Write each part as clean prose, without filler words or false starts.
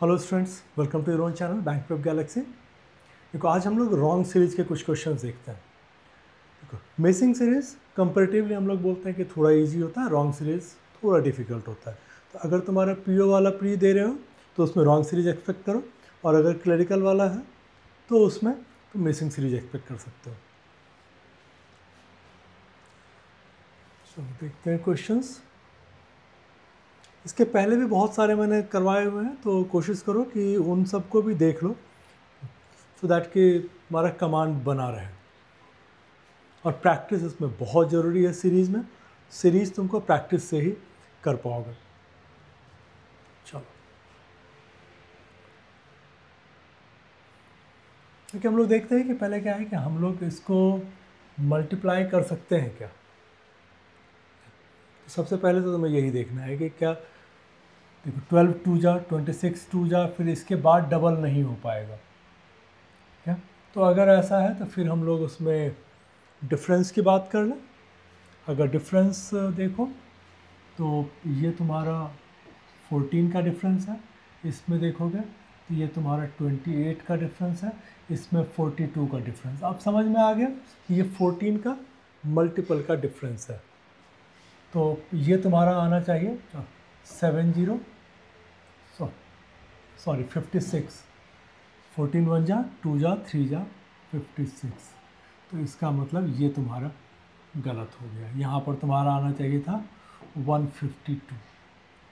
Hello students, welcome to your own channel bank web galaxy. देखो, आज हम लोग रॉन्ग सीरीज के कुछ क्वेश्चंस देखते हैं। देखो, मिसिंग सीरीज कंपैरेटिवली हम लोग बोलते हैं कि थोड़ा इजी होता है, रॉन्ग सीरीज थोड़ा डिफिकल्ट होता है। तो अगर तुम्हारा पीओ वाला प्री दे रहे हो तो उसमें रॉन्ग सीरीज एक्सपेक्ट करो, और अगर क्लरिकल वाला है तो उसमें तुम मिसिंग सीरीज एक्सपेक्ट कर सकते हो। चलो देखते हैं क्वेश्चंस। इसके पहले भी बहुत सारे मैंने करवाए हुए हैं, तो कोशिश करो कि उन सबको भी देख लो, सो दैट कि हमारा कमांड बना रहे। और प्रैक्टिस इसमें बहुत ज़रूरी है। सीरीज़ में सीरीज़ तुमको प्रैक्टिस से ही कर पाओगे। चलो, क्योंकि हम लोग देखते हैं कि पहले क्या है कि हम लोग इसको मल्टीप्लाई कर सकते हैं क्या। तो सबसे पहले तो तुम्हें यही देखना है कि क्या, देखो 12 2 जा 26 2 जा, फिर इसके बाद डबल नहीं हो पाएगा क्या। तो अगर ऐसा है तो फिर हम लोग उसमें डिफरेंस की बात कर लें। अगर डिफरेंस देखो तो ये तुम्हारा 14 का डिफरेंस है, इसमें देखोगे तो ये तुम्हारा 28 का डिफरेंस है, इसमें 42 का डिफरेंस। अब समझ में आ गया कि ये 14 का मल्टीपल का डिफरेंस है। तो ये तुम्हारा आना चाहिए 70 सॉरी 56। 14 1 जा 2 जा 3 जा 56। तो इसका मतलब ये तुम्हारा गलत हो गया। यहाँ पर तुम्हारा आना चाहिए था 152।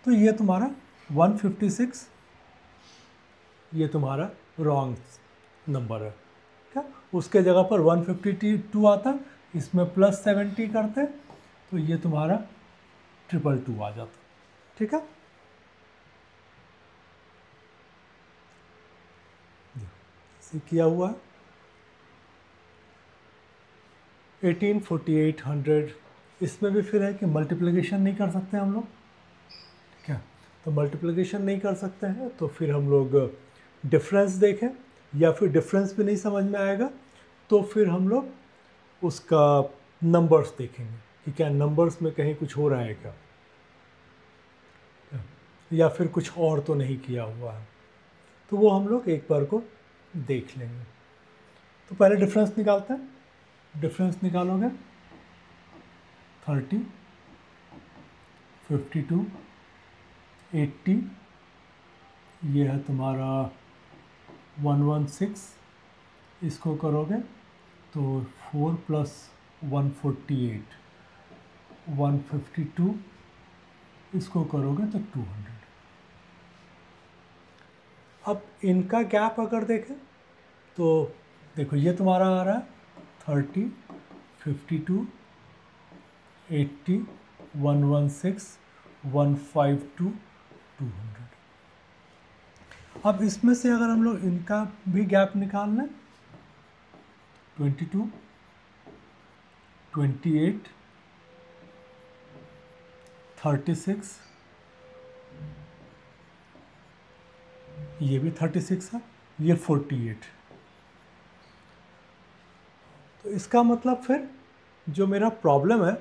तो ये तुम्हारा 156 ये तुम्हारा रॉन्ग नंबर है क्या। उसके जगह पर 152 आता, इसमें +70 करते तो ये तुम्हारा 222 आ जाता। ठीक है, इसे किया हुआ है 184800। इसमें भी फिर है कि मल्टीप्लिकेशन नहीं कर सकते हम लोग क्या। तो मल्टीप्लिकेशन नहीं कर सकते हैं तो फिर हम लोग डिफरेंस देखें, या फिर डिफरेंस भी नहीं समझ में आएगा तो फिर हम लोग उसका नंबर्स देखेंगे कि क्या नंबर्स में कहीं कुछ हो रहा है क्या, या फिर कुछ और तो नहीं किया हुआ है। तो वो हम लोग एक बार को देख लेंगे। तो पहले डिफरेंस निकालते हैं। डिफरेंस निकालोगे 30 52 80, ये है तुम्हारा 116। इसको करोगे तो 4 + 148 152, इसको करोगे तो 200। अब इनका गैप अगर देखें तो देखो, ये तुम्हारा आ रहा है 30 52 80 116 152 200। अब इसमें से अगर हम लोग इनका भी गैप निकाल लें 22 28 36, ये भी 36 है, ये 48। तो इसका मतलब फिर जो मेरा प्रॉब्लम है,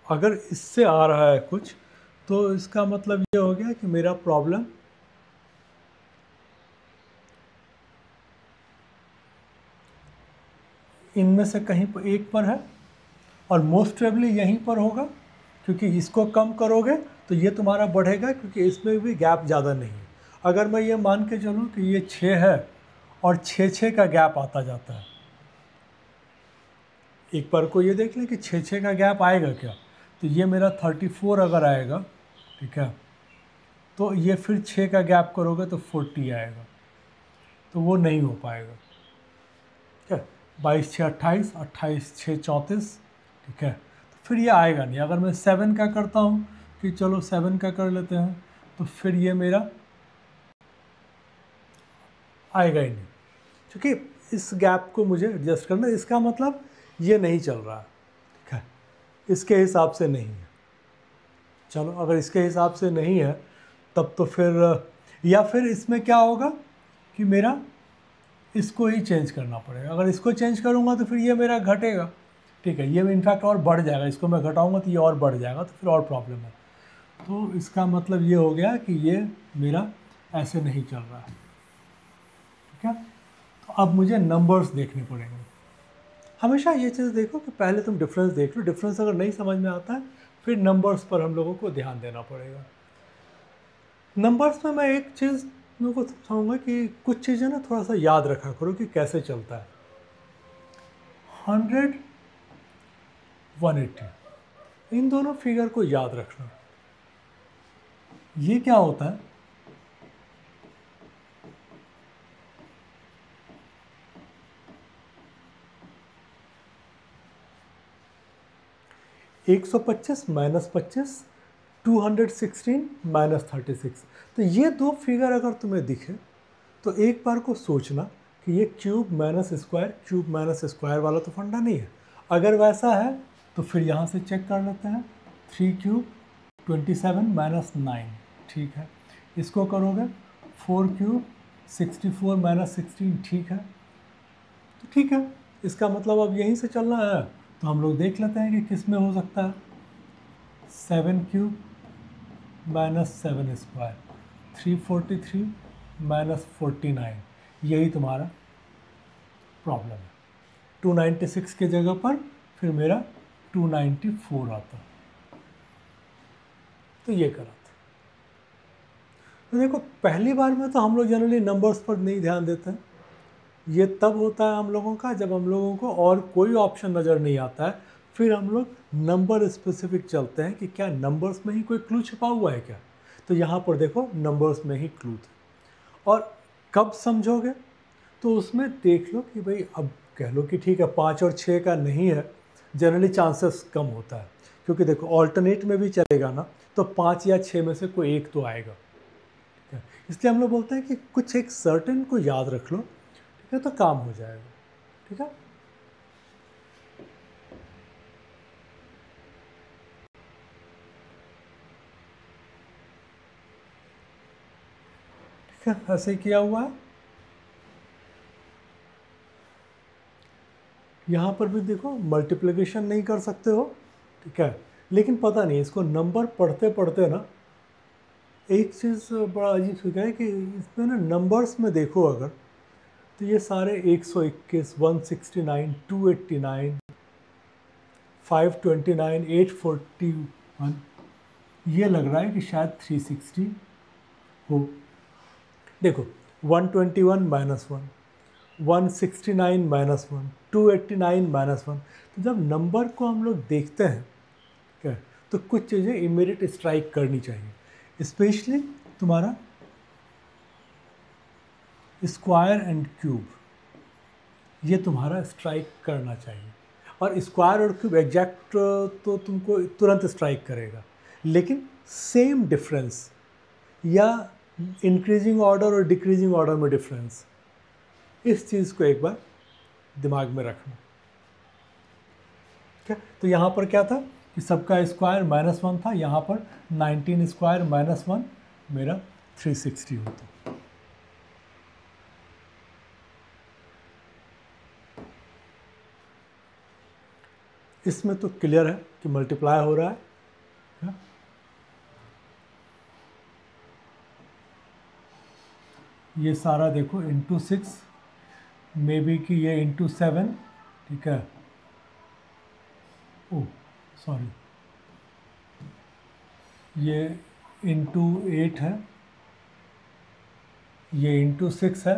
अगर इससे आ रहा है कुछ, तो इसका मतलब ये हो गया कि मेरा प्रॉब्लम इनमें से कहीं पर एक पर है, और मोस्ट प्रोबेबली यहीं पर होगा, क्योंकि इसको कम करोगे तो ये तुम्हारा बढ़ेगा, क्योंकि इसमें भी गैप ज़्यादा नहीं है। अगर मैं ये मान के चलूँ कि ये 6 है और 6 का गैप आता जाता है, एक बार को ये देख लें कि 6 का गैप आएगा क्या। तो ये मेरा 34 अगर आएगा, ठीक है, तो ये फिर 6 का गैप करोगे तो 40 आएगा, तो वो नहीं हो पाएगा। ठीक है, 22 6 28, 28 6 34, ठीक है, तो फिर ये आएगा नहीं। अगर मैं 7 का करता हूँ कि चलो 7 का कर लेते हैं, तो फिर ये मेरा आएगा ही नहीं, क्योंकि इस गैप को मुझे एडजस्ट करना। इसका मतलब ये नहीं चल रहा है, ठीक है, इसके हिसाब से नहीं है। चलो, अगर इसके हिसाब से नहीं है तब तो फिर, या फिर इसमें क्या होगा कि मेरा इसको ही चेंज करना पड़ेगा। अगर इसको चेंज करूँगा तो फिर ये मेरा घटेगा, ठीक है, ये इनफैक्ट और बढ़ जाएगा। इसको मैं घटाऊँगा तो ये और बढ़ जाएगा, तो फिर और प्रॉब्लम है। तो इसका मतलब ये हो गया कि ये मेरा ऐसे नहीं चल रहा है, ठीक है। तो अब मुझे नंबर्स देखने पड़ेंगे। हमेशा ये चीज़ देखो कि पहले तुम डिफरेंस देख लो, डिफरेंस अगर नहीं समझ में आता है फिर नंबर्स पर हम लोगों को ध्यान देना पड़ेगा। नंबर्स में मैं एक चीज़ लोगों को समझाऊंगा कि कुछ चीज़ें ना थोड़ा सा याद रखा करो कि कैसे चलता है। 100, 180, इन दोनों फिगर को याद रखना। ये क्या होता है, (125 - 25), 216 - 36। तो ये दो फिगर अगर तुम्हें दिखे तो एक बार को सोचना कि ये क्यूब माइनस स्क्वायर वाला तो फंडा नहीं है। अगर वैसा है तो फिर यहाँ से चेक कर लेते हैं। 3 क्यूब 27 - 9, ठीक है। इसको करोगे 4 क्यूब 64 - 16, ठीक है। तो ठीक है, इसका मतलब अब यहीं से चलना है। तो हम लोग देख लेते हैं कि किस में हो सकता है। 7 क्यूब -7 स्क्वायर, 343 - 49, यही तुम्हारा प्रॉब्लम है। 296 के जगह पर फिर मेरा 294 आता। तो ये करा था। तो देखो पहली बार में तो हम लोग जनरली नंबर्स पर नहीं ध्यान देते हैं। ये तब होता है हम लोगों का जब हम लोगों को और कोई ऑप्शन नज़र नहीं आता है, फिर हम लोग नंबर स्पेसिफिक चलते हैं कि क्या नंबर्स में ही कोई क्लू छिपा हुआ है क्या। तो यहाँ पर देखो नंबर्स में ही क्लू था। और कब समझोगे तो उसमें देख लो कि भाई अब कह लो कि ठीक है 5 और 6 का नहीं है, जनरली चांसेस कम होता है, क्योंकि देखो ऑल्टरनेट में भी चलेगा ना तो 5 या 6 में से कोई एक तो आएगा, ठीक है। इसलिए हम लोग बोलते हैं कि कुछ एक सर्टेन को याद रख लो, ठीक है, तो काम हो जाएगा, ठीक है। ठीक है, ऐसे ही किया हुआ है। यहाँ पर भी देखो मल्टीप्लिकेशन नहीं कर सकते हो, ठीक है, लेकिन पता नहीं इसको नंबर पढ़ते पढ़ते ना एक चीज़ बड़ा अजीब सी है कि इसमें ना नंबर्स में देखो अगर तो ये सारे 121, 169, 289, 529, 841, ये लग रहा है कि शायद 360 हो। देखो 121 - 1, 169 - 1, 289 - 1। तो जब नंबर को हम लोग देखते हैं, ठीक है, तो कुछ चीज़ें इमीडिएट स्ट्राइक करनी चाहिए, स्पेशली तुम्हारा स्क्वायर एंड क्यूब, ये तुम्हारा स्ट्राइक करना चाहिए। और स्क्वायर और क्यूब एग्जैक्ट तो तुमको तुरंत स्ट्राइक करेगा, लेकिन सेम डिफरेंस या इंक्रीजिंग ऑर्डर और डिक्रीजिंग ऑर्डर में डिफरेंस, इस चीज़ को एक बार दिमाग में रखना, ठीक है। तो यहाँ पर क्या था कि सबका स्क्वायर -1 था, यहाँ पर 19 स्क्वायर -1 मेरा 360 होता। इसमें तो क्लियर है कि मल्टीप्लाई हो रहा है। ये सारा देखो इंटू 6, मे बी कि ये इंटू 7, ठीक है। ओह सॉरी, ये इंटू 8 है, ये इंटू 6 है,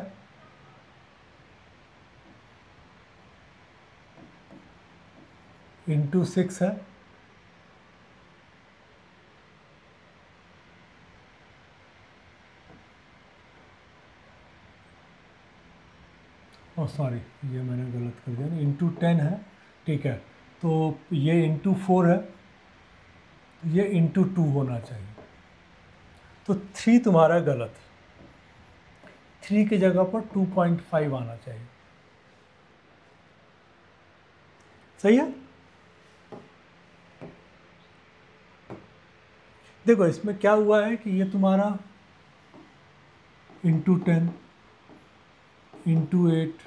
इंटू 6 है, और सॉरी ये मैंने गलत कर दिया ना, इंटू 10 है, ठीक है। तो ये इंटू 4 है, ये इंटू 2 होना चाहिए। तो 3 तुम्हारा गलत, 3 की जगह पर 2.5 आना चाहिए, सही है। देखो इसमें क्या हुआ है कि ये तुम्हारा इंटू 10, इंटू 8,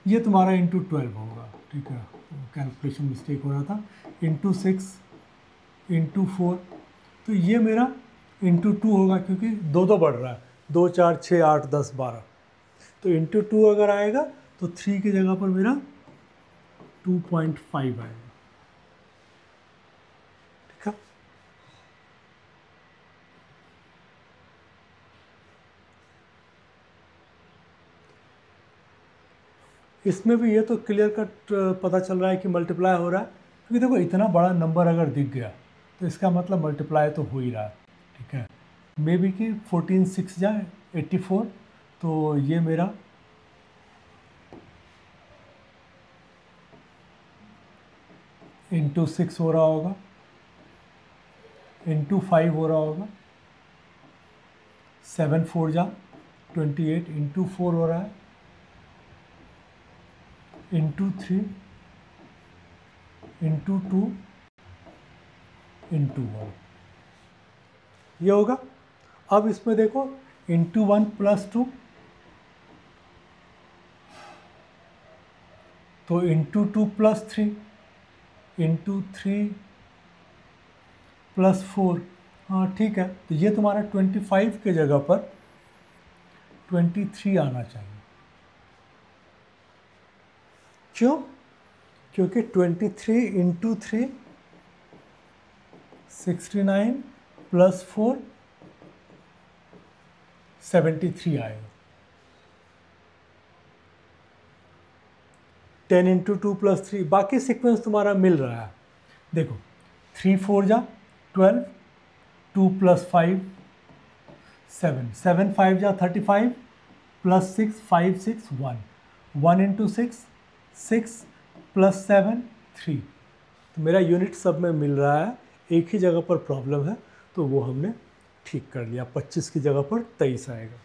ये तुम्हारा इंटू 12 होगा, ठीक है, कैलकुलेशन मिस्टेक हो रहा था। इंटू 6, इंटू 4, तो ये मेरा इंटू 2 होगा, क्योंकि दो बढ़ रहा है, 2 4 6 8 10 12, तो इंटू 2 अगर आएगा तो 3 की जगह पर मेरा 2.5 आएगा। ठीक है, इसमें भी ये तो क्लियर कट पता चल रहा है कि मल्टीप्लाई हो रहा है, क्योंकि देखो इतना बड़ा नंबर अगर दिख गया तो इसका मतलब मल्टीप्लाई तो हो ही रहा है। ठीक है, मे बी कि 14 6 जाए 84, तो ये मेरा इंटू 6 हो रहा होगा, इंटू 5 हो रहा होगा, 7 4 जा 28, इंटू 4 हो रहा है, इंटू 3, इंटू 2, इंटू 1, ये होगा। अब इसमें देखो इंटू 1 प्लस 2, तो इंटू 2 प्लस 3, इंटू 3 प्लस 4, हाँ ठीक है, तो ये तुम्हारा 25 के जगह पर 23 आना चाहिए। क्यों? क्योंकि 23 इंटू 3 69 प्लस 4 73 आएगा। 10 इंटू 2 प्लस 3, बाकी सीक्वेंस तुम्हारा मिल रहा है। देखो 3 4 जा 12, 2 प्लस 5 7, 7 5 जा 35, प्लस 6 5 6 1, 1 इंटू 6 6 प्लस 7 3, तो मेरा यूनिट सब में मिल रहा है, एक ही जगह पर प्रॉब्लम है, तो वो हमने ठीक कर लिया। 25 की जगह पर 23 आएगा।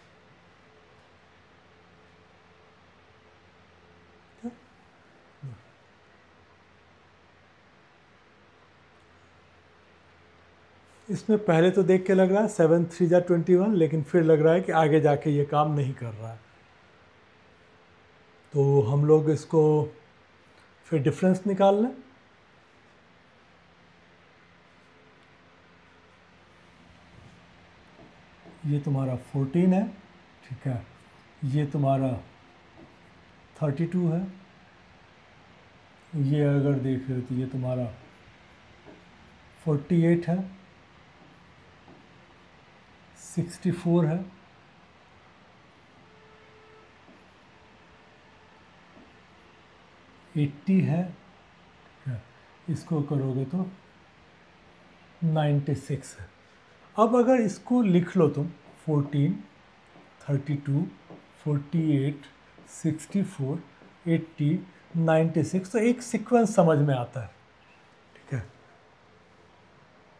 इसमें पहले तो देख के लग रहा है 7 3 जा 21, लेकिन फिर लग रहा है कि आगे जाके ये काम नहीं कर रहा है, तो हम लोग इसको फिर डिफरेंस निकाल लें। ये तुम्हारा 14 है, ठीक है, ये तुम्हारा 32 है, ये अगर देख रहे हो तो ये तुम्हारा 48 है, 64 है, 80 है, ठीक है, इसको करोगे तो 96 है। अब अगर इसको लिख लो तुम 14, 32, 48, 64, 80, 96, तो एक सीक्वेंस समझ में आता है। ठीक है,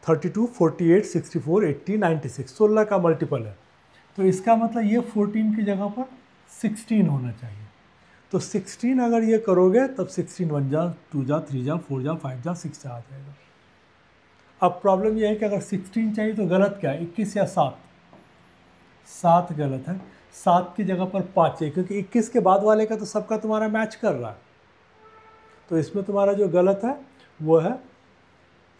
32, 48, 64, 80, 96, 16 का मल्टीपल है, तो इसका मतलब ये 14 की जगह पर 16 होना चाहिए। तो 16 अगर ये करोगे तब 16 1 जा 2 जा 3 जा 4 जा 5 जा 6 जा आ जाएगा। अब प्रॉब्लम यह है कि अगर 16 चाहिए तो गलत क्या है, 21 या 7? 7 गलत है, 7 की जगह पर 5 चाहिए, क्योंकि 21 के बाद वाले का तो सबका तुम्हारा मैच कर रहा है। तो इसमें तुम्हारा जो गलत है वो है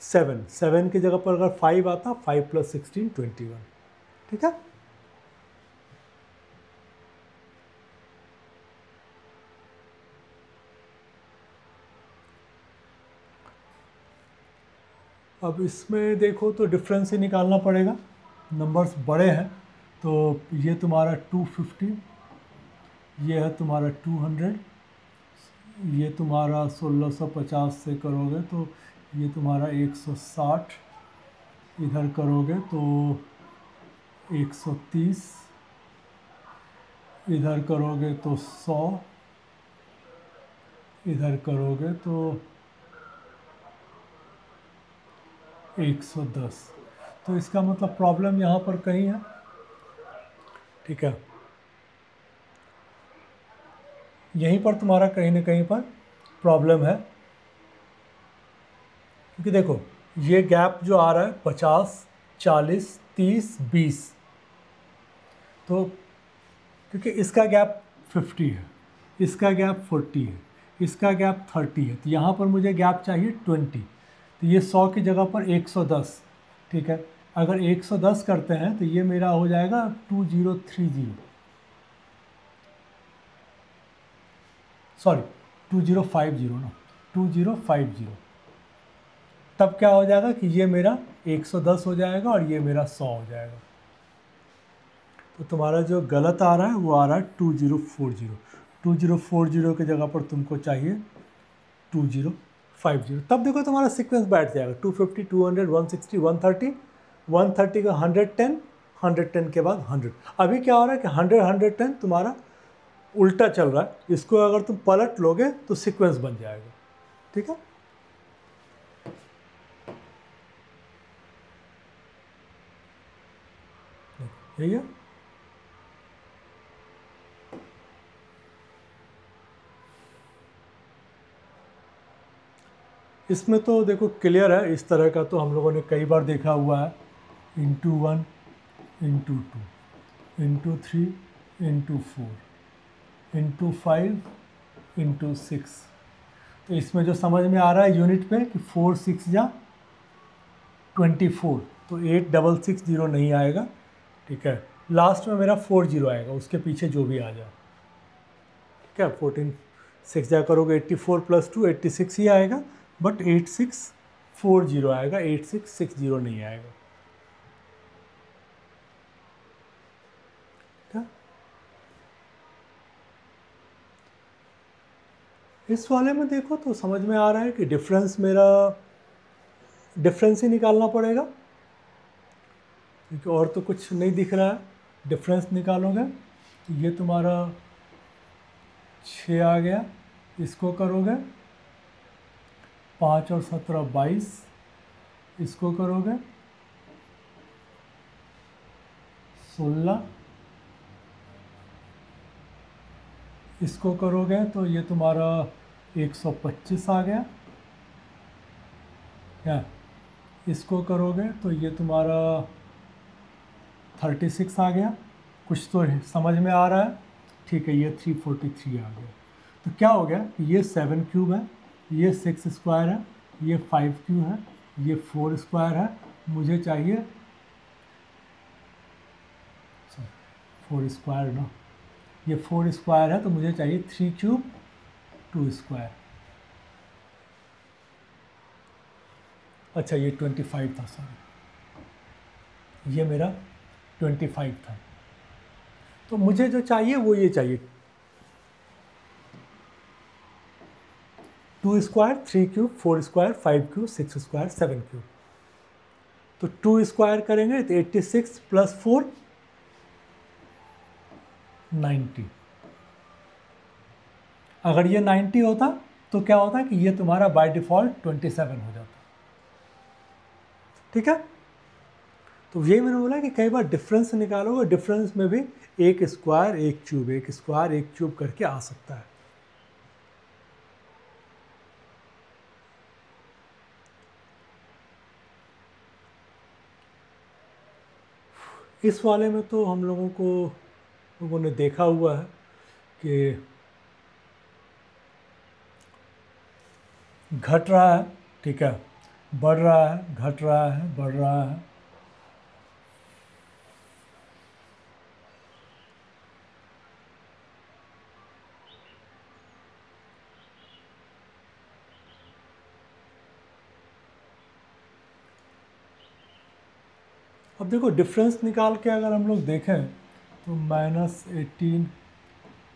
7, 7 की जगह पर अगर 5 आता, 5 प्लस 16 21। ठीक है, अब इसमें देखो तो डिफरेंस ही निकालना पड़ेगा, नंबर्स बड़े हैं, तो ये तुम्हारा 250, ये है तुम्हारा 200, ये तुम्हारा 1650 से करोगे तो ये तुम्हारा 160, इधर करोगे तो 130, इधर करोगे तो 100, इधर करोगे तो 110। तो इसका मतलब प्रॉब्लम यहाँ पर कहीं है। ठीक है, यहीं पर तुम्हारा कहीं ना कहीं पर प्रॉब्लम है, क्योंकि देखो ये गैप जो आ रहा है 50, 40, 30, 20, तो क्योंकि इसका गैप 50 है, इसका गैप 40 है, इसका गैप 30 है, तो यहाँ पर मुझे गैप चाहिए 20, तो ये 100 की जगह पर 110। ठीक है, अगर 110 करते हैं तो ये मेरा हो जाएगा 2030, सॉरी 2050 ना, 2050। तब क्या हो जाएगा कि ये मेरा 110 हो जाएगा और ये मेरा 100 हो जाएगा। तो तुम्हारा जो गलत आ रहा है वो आ रहा है 2040। 2040 की जगह पर तुमको चाहिए 2050। तब देखो तुम्हारा सीक्वेंस बैठ जाएगा 250, 200, 160, 130, 130 का 110, 110 के बाद 100। अभी क्या हो रहा है कि 100, 110 तुम्हारा उल्टा चल रहा है। इसको अगर तुम पलट लोगे तो सीक्वेंस बन जाएगा। ठीक है, यही है। इसमें तो देखो क्लियर है, इस तरह का तो हम लोगों ने कई बार देखा हुआ है। Into 1, into 2, into 3, into 4, into 5, into 6। तो इसमें जो समझ में आ रहा है यूनिट पे कि 4 6 जा 24, तो 8660 नहीं आएगा। ठीक है, लास्ट में मेरा 40 आएगा, उसके पीछे जो भी आ जाए। ठीक है, 14 6 जा करोगे 84 प्लस 2 86 ही आएगा, बट 8640 आएगा, 8660 नहीं आएगा। ठीक है, इस वाले में देखो तो समझ में आ रहा है कि डिफरेंस मेरा डिफरेंस ही निकालना पड़ेगा, क्योंकि और तो कुछ नहीं दिख रहा है। डिफरेंस निकालोगे तो ये तुम्हारा 6 आ गया, इसको करोगे 5 और 17 22, इसको करोगे 16, इसको करोगे तो ये तुम्हारा 125 आ गया। क्या, इसको करोगे तो ये तुम्हारा 36 आ गया। कुछ तो समझ में आ रहा है। ठीक है, ये 343 आ गया। तो क्या हो गया, ये 7 क्यूब है, ये 6 स्क्वायर है, ये 5 क्यूब है, ये 4 स्क्वायर है। मुझे चाहिए 4 स्क्वायर ना, ये 4 स्क्वायर है, तो मुझे चाहिए 3 क्यूब 2 स्क्वायर। अच्छा, ये 25 था, सॉरी, ये मेरा 25 था। तो मुझे जो चाहिए वो ये चाहिए 2 square, 3 cube, 4 square, 5 cube, 6 square, 7 cube. तो 2 स्क्वायर करेंगे तो 86 प्लस 4 90। अगर ये 90 होता तो क्या होता कि ये तुम्हारा बाय डिफ़ॉल्ट 27 हो जाता। ठीक है, तो ये मैंने बोला कि कई बार डिफरेंस निकालोगे, डिफरेंस में भी एक स्क्वायर एक क्यूब, एक स्क्वायर एक क्यूब करके आ सकता है। इस वाले में तो हम लोगों ने देखा हुआ है कि घट रहा है। ठीक है, बढ़ रहा है, घट रहा है, बढ़ रहा है। अब देखो डिफरेंस निकाल के अगर हम लोग देखें तो -18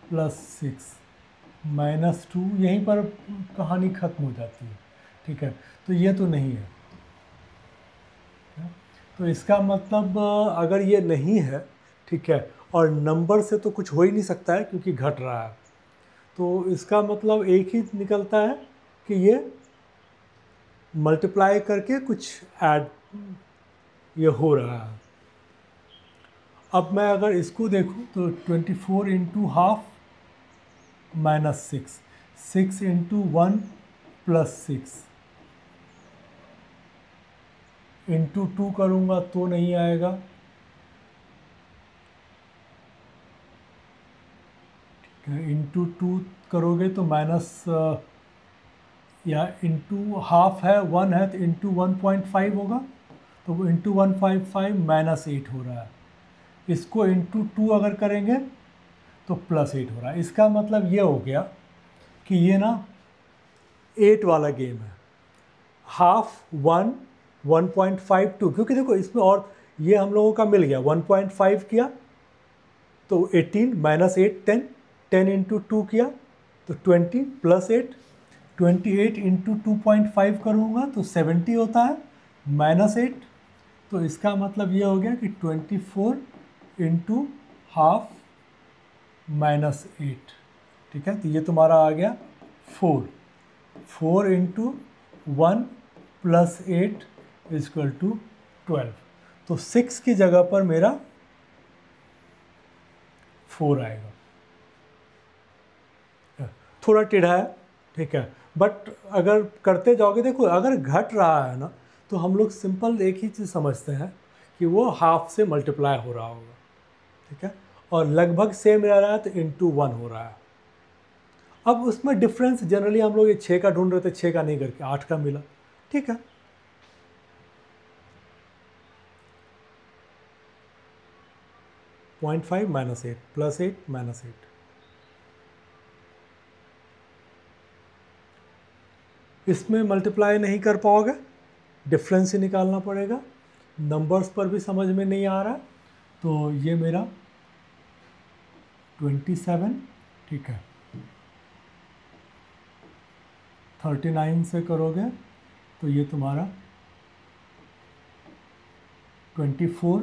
प्लस 6 -2, यहीं पर कहानी ख़त्म हो जाती है। ठीक है, तो ये तो नहीं है। तो इसका मतलब अगर ये नहीं है, ठीक है, और नंबर से तो कुछ हो ही नहीं सकता है क्योंकि घट रहा है, तो इसका मतलब एक ही निकलता है कि ये मल्टीप्लाई करके कुछ ऐड ये हो रहा है। अब मैं अगर इसको देखूं तो 24 into half -6, 6 into 1 plus 6, into 2 करूँगा तो नहीं आएगा। इंटू 2 करोगे तो माइनस या इंटू हाफ है 1 है तो इंटू 1.5 होगा, तो वो इंटू 155 माइनस 8 हो रहा है। इसको इंटू 2 अगर करेंगे तो प्लस 8 हो रहा है। इसका मतलब ये हो गया कि ये ना 8 वाला गेम है, हाफ 1 1.52, क्योंकि देखो इसमें और ये हम लोगों का मिल गया 1.5 किया तो 18 माइनस 8 10, 10 इंटू 2 किया तो 20 प्लस 8, 28 इंटू 2.5 करूँगा तो 70 होता है माइनस 8। तो इसका मतलब ये हो गया कि 24 इंटू हाफ माइनस 8, ठीक है। तो ये तुम्हारा आ गया 4 इंटू 1 प्लस 8 इजक्वल टू 12। तो 6 की जगह पर मेरा 4 आएगा। थोड़ा टेढ़ा है, ठीक है, बट अगर करते जाओगे, देखो अगर घट रहा है ना तो हम लोग सिंपल एक ही चीज़ समझते हैं कि वो हाफ से मल्टीप्लाई हो रहा होगा, ठीक है, और लगभग सेम रह रहा है तो इंटू 1 हो रहा है। अब उसमें डिफरेंस जनरली हम लोग ये 6 का ढूंढ रहे थे, 6 का नहीं करके 8 का मिला, ठीक है। .5 माइनस 8 प्लस 8 माइनस 8, इसमें मल्टीप्लाई नहीं कर पाओगे, डिफरेंस ही निकालना पड़ेगा। नंबर्स पर भी समझ में नहीं आ रहा, तो ये मेरा 27, ठीक है, 39 से करोगे तो ये तुम्हारा 24,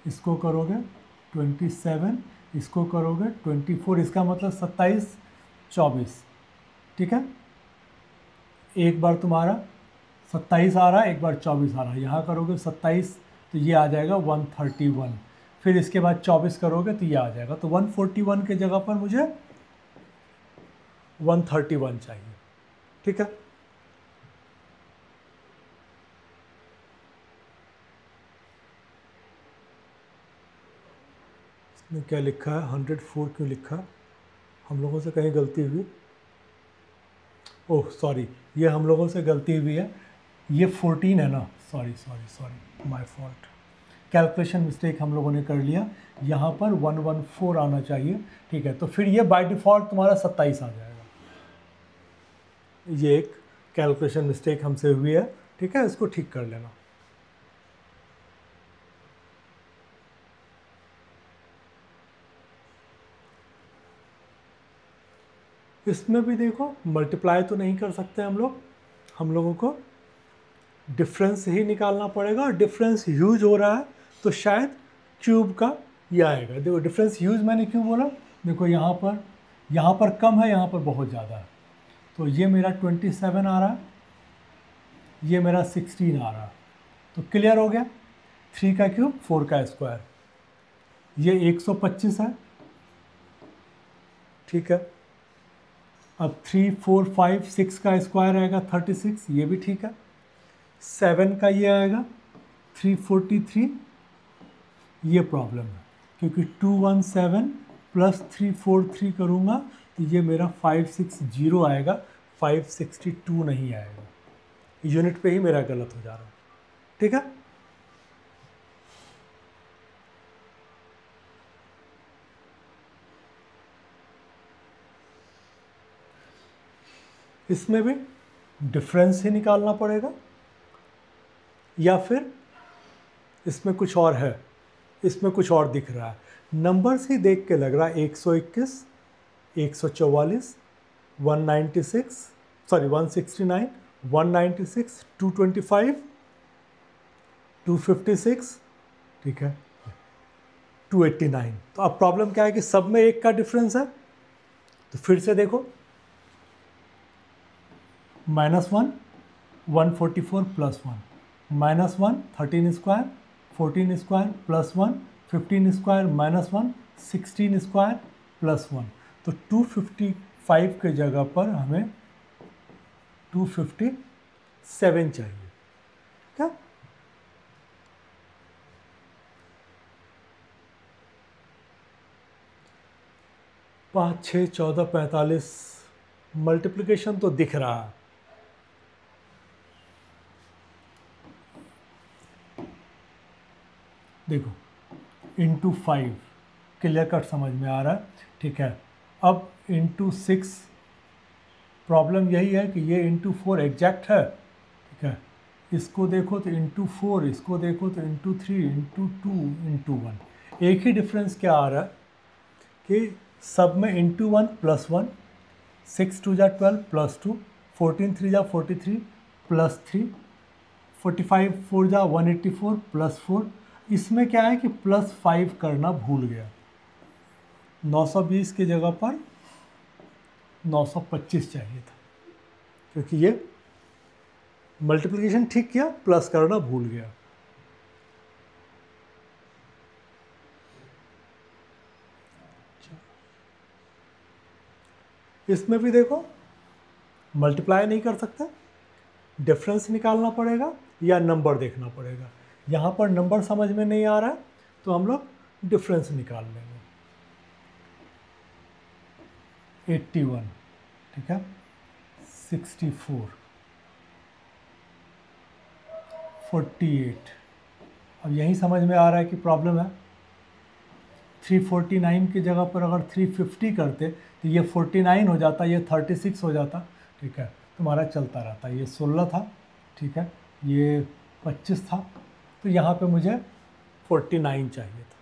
इसको करोगे 27, इसको करोगे 24, इसका मतलब 27 24, ठीक है। एक बार तुम्हारा 27 आ रहा है, एक बार 24 आ रहा है, यहाँ करोगे 27 तो ये आ जाएगा 131, फिर इसके बाद 24 करोगे तो ये आ जाएगा। तो 141 के जगह पर मुझे 131 चाहिए, ठीक है। इसमें क्या लिखा है, 104 क्यों लिखा, हम लोगों से कहीं गलती हुई, ओह सॉरी, ये हम लोगों से गलती हुई है, ये 14 है ना, sorry sorry sorry, my fault, calculation mistake हम लोगों ने कर लिया, यहाँ पर 114 आना चाहिए, ठीक है। तो फिर ये बाय डिफ़ॉल्ट तुम्हारा 27 आ जाएगा। ये एक कैलकुलेशन मिस्टेक हमसे हुई है, ठीक है, इसको ठीक कर लेना। इसमें भी देखो मल्टीप्लाई तो नहीं कर सकते हम लोगों को डिफरेंस ही निकालना पड़ेगा, और डिफरेंस ह्यूज हो रहा है तो शायद क्यूब का ये आएगा। देखो डिफरेंस ह्यूज मैंने क्यों बोला, देखो यहाँ पर कम है, यहाँ पर बहुत ज़्यादा है, तो ये मेरा 27 आ रहा है, ये मेरा 16 आ रहा है, तो क्लियर हो गया। 3 का क्यूब 4 का स्क्वायर, ये 125 है, ठीक है। अब 3 4 5 6 का स्क्वायर आएगा 36, ये भी ठीक है। 7 का ये आएगा 343, ये प्रॉब्लम है क्योंकि 217 प्लस 343 करूँगा तो ये मेरा 560 आएगा, 562 नहीं आएगा। यूनिट पे ही मेरा गलत हो जा रहा है, ठीक है। इसमें भी डिफरेंस ही निकालना पड़ेगा, या फिर इसमें कुछ और है, इसमें कुछ और दिख रहा है, नंबर्स ही देख के लग रहा है 121 144 196 सॉरी 169 196 225 256, ठीक है, 289। तो अब प्रॉब्लम क्या है कि सब में एक का डिफरेंस है, तो फिर से देखो -1 144 plus 1 -1 13 square 14 square plus 1 15 square -1 16 square plus 1, तो 255 के जगह पर हमें 257 चाहिए, क्या। पाँच 6 14 45 मल्टीप्लिकेशन तो दिख रहा है, देखो इंटू 5 क्लियर कट समझ में आ रहा है, ठीक है। अब इंटू 6 प्रॉब्लम यही है कि ये इंटू 4 एग्जैक्ट है, ठीक है। इसको देखो तो इंटू 4, इसको देखो तो इंटू 3, इंटू 2, इंटू 1। एक ही डिफरेंस क्या आ रहा है कि सब में इंटू 1 प्लस 1, 6 2 जा 12 प्लस 2, 14 3 जा 43 प्लस 3, 45 4 जा 184 प्लस 4। इसमें क्या है कि प्लस 5 करना भूल गया, 920 की जगह पर 925 चाहिए था, क्योंकि ये मल्टीप्लिकेशन ठीक किया, प्लस करना भूल गया। इसमें भी देखो मल्टीप्लाई नहीं कर सकते, डिफरेंस निकालना पड़ेगा या नंबर देखना पड़ेगा। यहाँ पर नंबर समझ में नहीं आ रहा है तो हम लोग डिफरेंस निकाल लेंगे। 81, ठीक है, 64, 48। अब यही समझ में आ रहा है कि प्रॉब्लम है। 349 की जगह पर अगर 350 करते तो ये 49 हो जाता, ये 36 हो जाता, ठीक है। तुम्हारा चलता रहता। ये 16 था, ठीक है, ये 25 था, तो यहाँ पे मुझे 49 चाहिए था।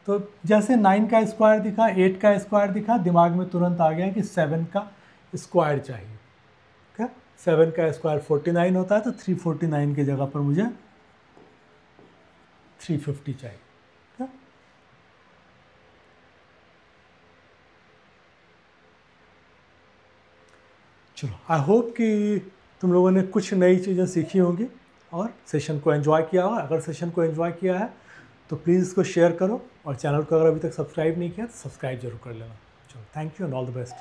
तो जैसे 9 का स्क्वायर दिखा, 8 का स्क्वायर दिखा, दिमाग में तुरंत आ गया कि 7 का स्क्वायर चाहिए, ठीक है। 7 का स्क्वायर 49 होता है, तो 349 की जगह पर मुझे 350 चाहिए, ठीक है। चलो, आई होप कि तुम लोगों ने कुछ नई चीज़ें सीखी होंगी और सेशन को एंजॉय किया होगा। अगर सेशन को एंजॉय किया है तो प्लीज़ इसको शेयर करो, और चैनल को अगर अभी तक सब्सक्राइब नहीं किया तो सब्सक्राइब जरूर कर लेना। चलो, thank you and all the best.